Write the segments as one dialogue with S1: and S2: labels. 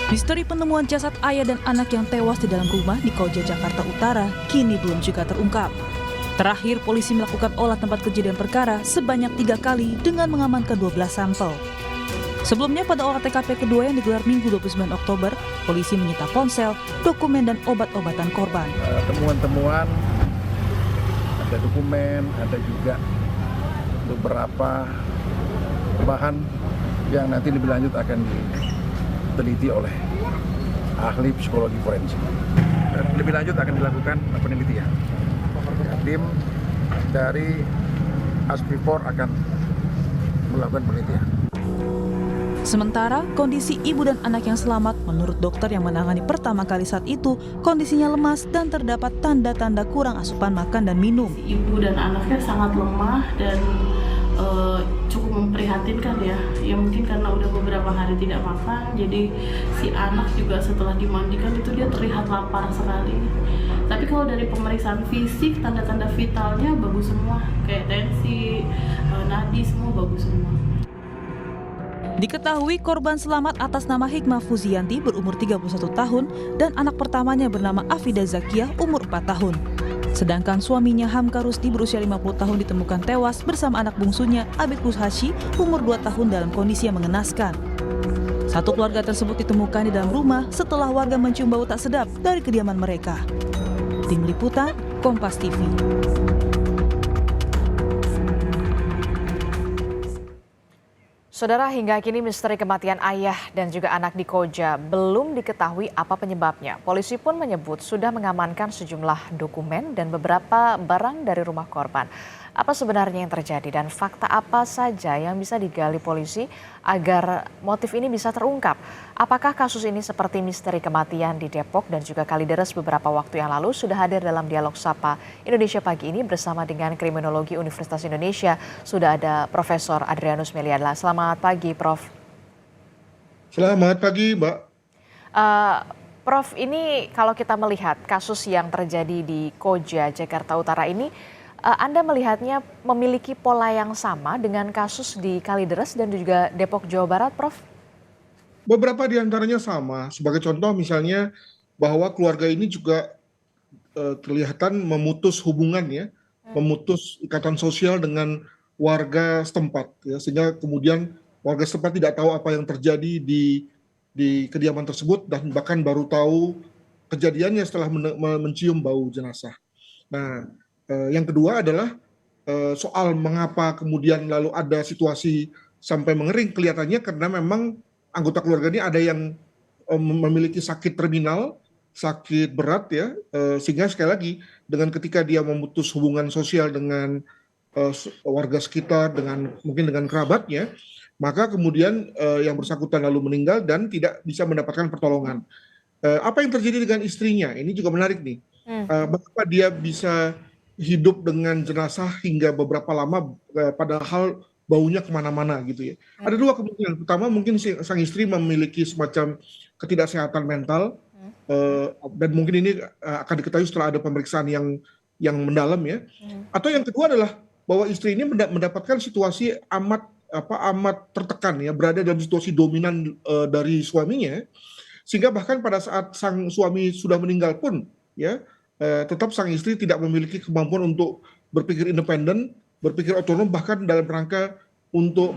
S1: Misteri penemuan jasad ayah dan anak yang tewas di dalam rumah di Koja, Jakarta Utara kini belum juga terungkap. Terakhir, polisi melakukan olah tempat kejadian perkara sebanyak 3 kali dengan mengamankan 12 sampel. Sebelumnya pada olah TKP kedua yang digelar Minggu 29 Oktober, polisi menyita ponsel, dokumen, dan obat-obatan korban.
S2: Temuan-temuan, ada dokumen, ada juga beberapa bahan yang nanti lebih lanjut akan diteliti oleh ahli psikologi forensik. Lebih lanjut akan dilakukan penelitian. Tim dari Aspipor akan melakukan penelitian.
S1: Sementara, kondisi ibu dan anak yang selamat menurut dokter yang menangani pertama kali saat itu, kondisinya lemas dan terdapat tanda-tanda kurang asupan makan dan minum.
S3: Ibu dan anaknya sangat lemah dan cukup memprihatinkan ya. Ya mungkin karena udah beberapa hari tidak makan, jadi si anak juga setelah dimandikan itu dia terlihat lapar sekali. Tapi kalau dari pemeriksaan fisik, tanda-tanda vitalnya bagus semua, kayak tensi, nadi semua bagus semua.
S1: Diketahui korban selamat atas nama Hikmah Fuzianti berumur 31 tahun dan anak pertamanya bernama Afida Zakiah umur 4 tahun. Sedangkan suaminya Hamka Rusdi berusia 50 tahun ditemukan tewas bersama anak bungsunya Abid Kushashi umur 2 tahun dalam kondisi yang mengenaskan. Satu keluarga tersebut ditemukan di dalam rumah setelah warga mencium bau tak sedap dari kediaman mereka. Tim Liputan, Kompas TV.
S4: Saudara, hingga kini misteri kematian ayah dan juga anak di Koja belum diketahui apa penyebabnya. Polisi pun menyebut sudah mengamankan sejumlah dokumen dan beberapa barang dari rumah korban. Apa sebenarnya yang terjadi dan fakta apa saja yang bisa digali polisi agar motif ini bisa terungkap? Apakah kasus ini seperti misteri kematian di Depok dan juga Kalideres beberapa waktu yang lalu? Sudah hadir dalam dialog Sapa Indonesia pagi ini bersama dengan Kriminologi Universitas Indonesia. Sudah ada Profesor Adrianus Meliala. Selamat pagi, Prof.
S5: Selamat pagi, Mbak.
S4: Prof, ini kalau kita melihat kasus yang terjadi di Koja, Jakarta Utara ini, Anda melihatnya memiliki pola yang sama dengan kasus di Kalideres dan juga Depok, Jawa Barat, Prof?
S5: Beberapa di antaranya sama. Sebagai contoh misalnya bahwa keluarga ini juga kelihatan memutus hubungan ya, memutus ikatan sosial dengan warga setempat ya, sehingga kemudian warga setempat tidak tahu apa yang terjadi di kediaman tersebut dan bahkan baru tahu kejadiannya setelah mencium bau jenazah. Nah, yang kedua adalah soal mengapa kemudian lalu ada situasi sampai mengering, kelihatannya karena memang anggota keluarga ini ada yang memiliki sakit terminal, sakit berat ya, sehingga sekali lagi dengan ketika dia memutus hubungan sosial dengan warga sekitar, mungkin dengan kerabatnya, maka kemudian yang bersangkutan lalu meninggal dan tidak bisa mendapatkan pertolongan. Apa yang terjadi dengan istrinya? Ini juga menarik nih. Mengapa dia bisa hidup dengan jenazah hingga beberapa lama, padahal baunya kemana-mana gitu ya. Ada dua kemungkinan. Pertama, mungkin sang istri memiliki semacam ketidaksehatan mental, dan mungkin ini akan diketahui setelah ada pemeriksaan yang mendalam ya. Atau yang kedua adalah bahwa istri ini mendapatkan situasi amat tertekan ya, berada dalam situasi dominan dari suaminya, sehingga bahkan pada saat sang suami sudah meninggal pun ya, tetap sang istri tidak memiliki kemampuan untuk berpikir independen, berpikir otonom, bahkan dalam rangka untuk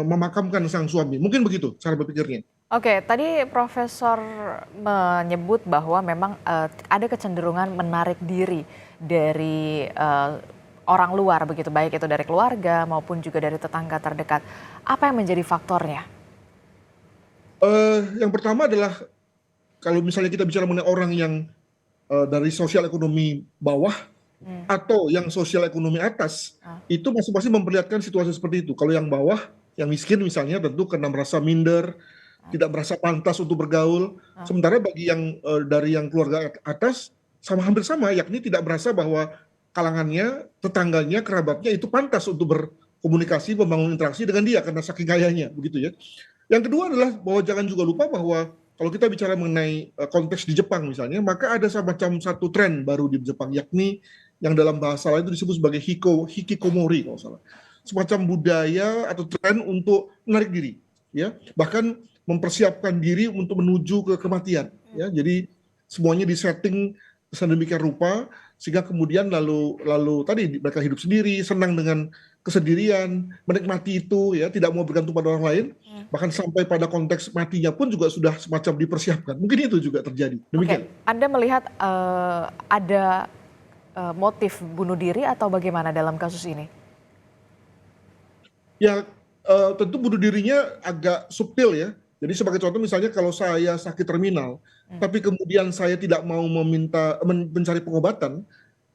S5: memakamkan sang suami. Mungkin begitu cara berpikirnya.
S4: Oke, tadi Profesor menyebut bahwa memang ada kecenderungan menarik diri dari orang luar begitu, baik itu dari keluarga maupun juga dari tetangga terdekat. Apa yang menjadi faktornya?
S5: Yang pertama adalah kalau misalnya kita bicara mengenai orang yang dari sosial ekonomi bawah atau yang sosial ekonomi atas, itu masing-masing memperlihatkan situasi seperti itu. Kalau yang bawah, yang miskin misalnya, tentu karena merasa minder, tidak merasa pantas untuk bergaul. Sementara bagi yang dari yang keluarga atas, hampir sama, yakni tidak merasa bahwa kalangannya, tetangganya, kerabatnya itu pantas untuk berkomunikasi, membangun interaksi dengan dia karena saking kayanya, begitu ya. Yang kedua adalah bahwa jangan juga lupa bahwa kalau kita bicara mengenai konteks di Jepang misalnya, maka ada semacam satu tren baru di Jepang, yakni yang dalam bahasa lain itu disebut sebagai hikikomori kalau salah. Semacam budaya atau tren untuk menarik diri, ya. Bahkan mempersiapkan diri untuk menuju ke kematian, ya. Jadi semuanya disetting sedemikian rupa sehingga kemudian lalu tadi mereka hidup sendiri, senang dengan kesendirian, menikmati itu, ya, tidak mau bergantung pada orang lain, bahkan sampai pada konteks matinya pun juga sudah semacam dipersiapkan. Mungkin itu juga terjadi. Demikian.
S4: Oke, Anda melihat ada motif bunuh diri atau bagaimana dalam kasus ini?
S5: Ya, tentu bunuh dirinya agak subtil ya. Jadi sebagai contoh misalnya kalau saya sakit terminal, tapi kemudian saya tidak mau mencari pengobatan,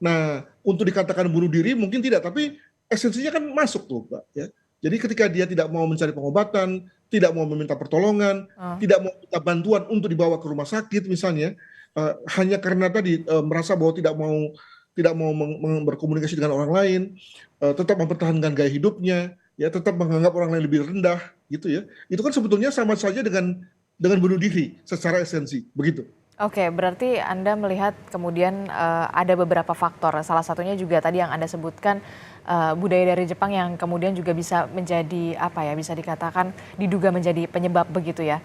S5: nah untuk dikatakan bunuh diri mungkin tidak, tapi esensinya kan masuk tuh, Mbak, ya. Jadi ketika dia tidak mau mencari pengobatan, tidak mau meminta pertolongan, tidak mau minta bantuan untuk dibawa ke rumah sakit misalnya, hanya karena tadi merasa bahwa tidak mau berkomunikasi dengan orang lain, tetap mempertahankan gaya hidupnya, ya, tetap menganggap orang lain lebih rendah, gitu ya. Itu kan sebetulnya sama saja dengan bunuh diri secara esensi, begitu.
S4: Oke, berarti Anda melihat kemudian ada beberapa faktor. Salah satunya juga tadi yang Anda sebutkan budaya dari Jepang yang kemudian juga bisa menjadi apa ya, bisa dikatakan diduga menjadi penyebab begitu ya.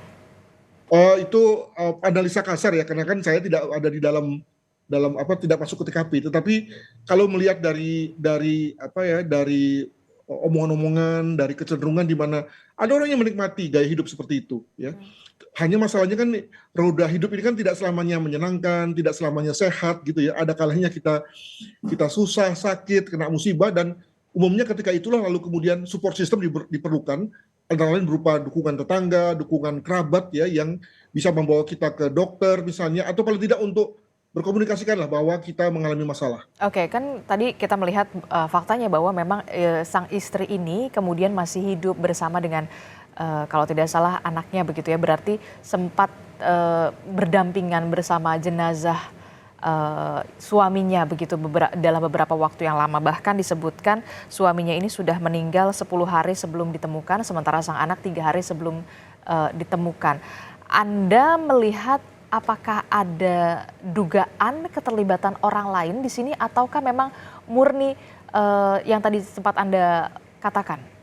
S5: Itu analisa kasar ya, karena kan saya tidak ada di dalam tidak masuk ke TKP. Tetapi kalau melihat dari omongan-omongan, dari kecenderungan di mana ada orang yang menikmati gaya hidup seperti itu, ya. Hanya masalahnya kan roda hidup ini kan tidak selamanya menyenangkan, tidak selamanya sehat gitu ya. Ada kalanya kita susah, sakit, kena musibah, dan umumnya ketika itulah lalu kemudian support system diperlukan, antara lain berupa dukungan tetangga, dukungan kerabat ya, yang bisa membawa kita ke dokter misalnya, atau paling tidak untuk berkomunikasikanlah bahwa kita mengalami masalah.
S4: Oke, kan tadi kita melihat faktanya bahwa memang sang istri ini kemudian masih hidup bersama dengan kalau tidak salah anaknya begitu ya, berarti sempat berdampingan bersama jenazah suaminya begitu dalam beberapa waktu yang lama. Bahkan disebutkan suaminya ini sudah meninggal 10 hari sebelum ditemukan, sementara sang anak 3 hari sebelum ditemukan. Anda melihat apakah ada dugaan keterlibatan orang lain di sini ataukah memang murni yang tadi sempat Anda katakan?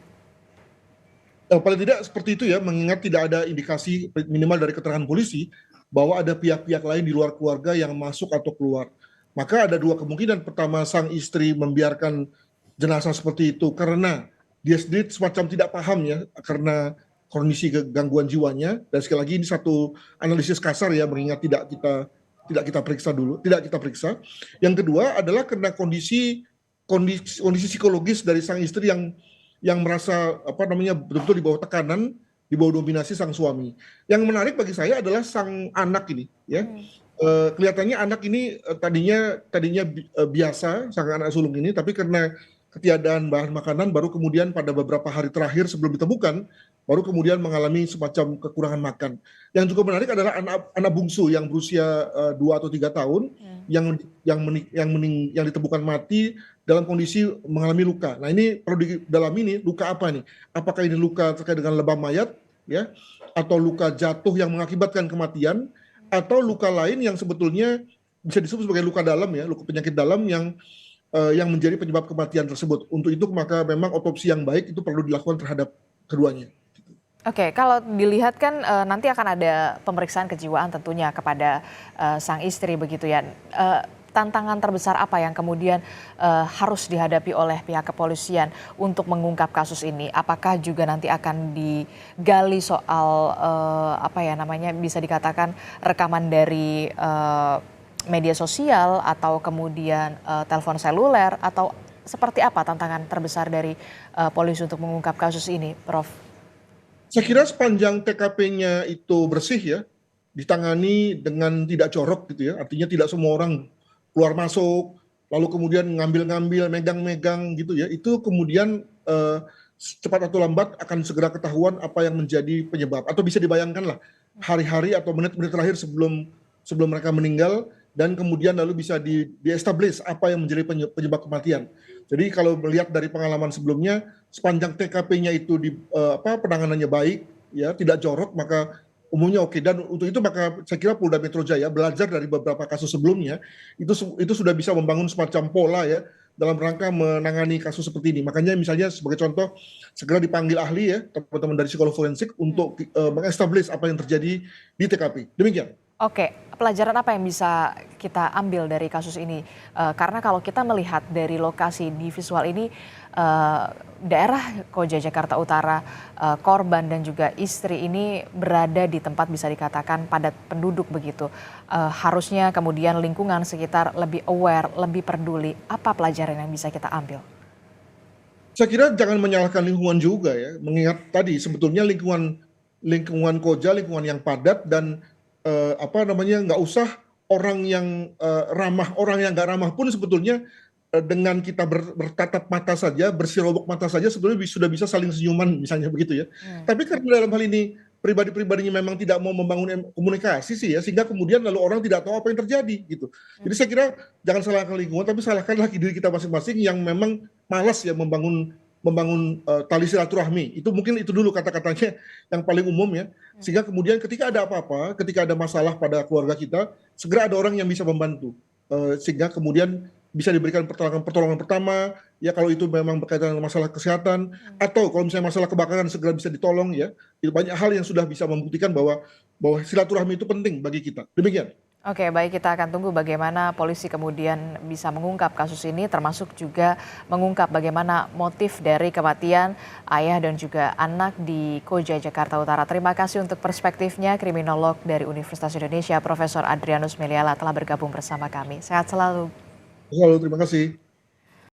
S5: Paling tidak seperti itu ya, mengingat tidak ada indikasi minimal dari keterangan polisi bahwa ada pihak-pihak lain di luar keluarga yang masuk atau keluar. Maka ada dua kemungkinan. Pertama, sang istri membiarkan jenazah seperti itu karena dia sendiri semacam tidak paham ya, karena kondisi gangguan jiwanya. Dan sekali lagi ini satu analisis kasar ya, mengingat tidak kita periksa. Yang kedua adalah karena kondisi psikologis dari sang istri yang merasa betul-betul di bawah tekanan, di bawah dominasi sang suami. Yang menarik bagi saya adalah sang anak ini, ya. Kelihatannya anak ini tadinya biasa, sang anak sulung ini, tapi karena ketiadaan bahan makanan, baru kemudian pada beberapa hari terakhir sebelum ditemukan, baru kemudian mengalami semacam kekurangan makan. Yang juga menarik adalah anak bungsu yang berusia 2 atau 3 tahun yang ditemukan mati dalam kondisi mengalami luka. Nah, ini perlu didalami nih, luka apa nih? Apakah ini luka terkait dengan lebam mayat, ya, atau luka jatuh yang mengakibatkan kematian, atau luka lain yang sebetulnya bisa disebut sebagai luka dalam ya, luka penyakit dalam yang menjadi penyebab kematian tersebut. Untuk itu maka memang otopsi yang baik itu perlu dilakukan terhadap keduanya.
S4: Oke, kalau dilihat kan nanti akan ada pemeriksaan kejiwaan tentunya kepada sang istri begitu ya. Tantangan terbesar apa yang kemudian harus dihadapi oleh pihak kepolisian untuk mengungkap kasus ini? Apakah juga nanti akan digali soal bisa dikatakan rekaman dari media sosial atau kemudian telepon seluler, atau seperti apa tantangan terbesar dari polisi untuk mengungkap kasus ini, Prof?
S5: Saya kira sepanjang TKP-nya itu bersih ya, ditangani dengan tidak jorok gitu ya, artinya tidak semua orang keluar masuk, lalu kemudian ngambil-ngambil, megang-megang gitu ya, itu kemudian cepat atau lambat akan segera ketahuan apa yang menjadi penyebab. Atau bisa dibayangkan lah, hari-hari atau menit-menit terakhir sebelum mereka meninggal, dan kemudian lalu bisa di-establish apa yang menjadi penyebab kematian. Jadi kalau melihat dari pengalaman sebelumnya, sepanjang TKP-nya itu penanganannya baik, ya, tidak jorok, maka umumnya oke. Dan untuk itu maka saya kira Polda Metro Jaya belajar dari beberapa kasus sebelumnya, itu sudah bisa membangun semacam pola ya, dalam rangka menangani kasus seperti ini. Makanya misalnya sebagai contoh segera dipanggil ahli ya, teman-teman dari psikolog forensik untuk mengestablish apa yang terjadi di TKP. Demikian.
S4: Oke, pelajaran apa yang bisa kita ambil dari kasus ini? Karena kalau kita melihat dari lokasi di visual ini, daerah Koja Jakarta Utara, korban dan juga istri ini berada di tempat bisa dikatakan padat penduduk begitu. Harusnya kemudian lingkungan sekitar lebih aware, lebih peduli. Apa pelajaran yang bisa kita ambil?
S5: Saya kira jangan menyalahkan lingkungan juga ya, mengingat tadi sebetulnya lingkungan Koja, lingkungan yang padat dan nggak usah orang yang ramah, orang yang nggak ramah pun sebetulnya dengan kita bertatap mata saja, bersirobok mata saja sebetulnya sudah bisa saling senyuman misalnya begitu ya. Tapi karena dalam hal ini pribadi-pribadinya memang tidak mau membangun komunikasi sih ya, sehingga kemudian lalu orang tidak tahu apa yang terjadi gitu. Jadi saya kira jangan salahkan lingkungan, tapi salahkan lagi diri kita masing-masing yang memang malas ya membangun tali silaturahmi. Itu mungkin itu dulu kata-katanya yang paling umum ya. Sehingga kemudian ketika ada apa-apa, ketika ada masalah pada keluarga kita, segera ada orang yang bisa membantu. Sehingga kemudian bisa diberikan pertolongan pertama, ya kalau itu memang berkaitan dengan masalah kesehatan, atau kalau misalnya masalah kebakaran segera bisa ditolong ya. Itu banyak hal yang sudah bisa membuktikan bahwa silaturahmi itu penting bagi kita. Demikian.
S4: Oke, baik, kita akan tunggu bagaimana polisi kemudian bisa mengungkap kasus ini, termasuk juga mengungkap bagaimana motif dari kematian ayah dan juga anak di Koja, Jakarta Utara. Terima kasih untuk perspektifnya, kriminolog dari Universitas Indonesia, Profesor Adrianus Meliala telah bergabung bersama kami. Sehat selalu.
S5: Terima kasih.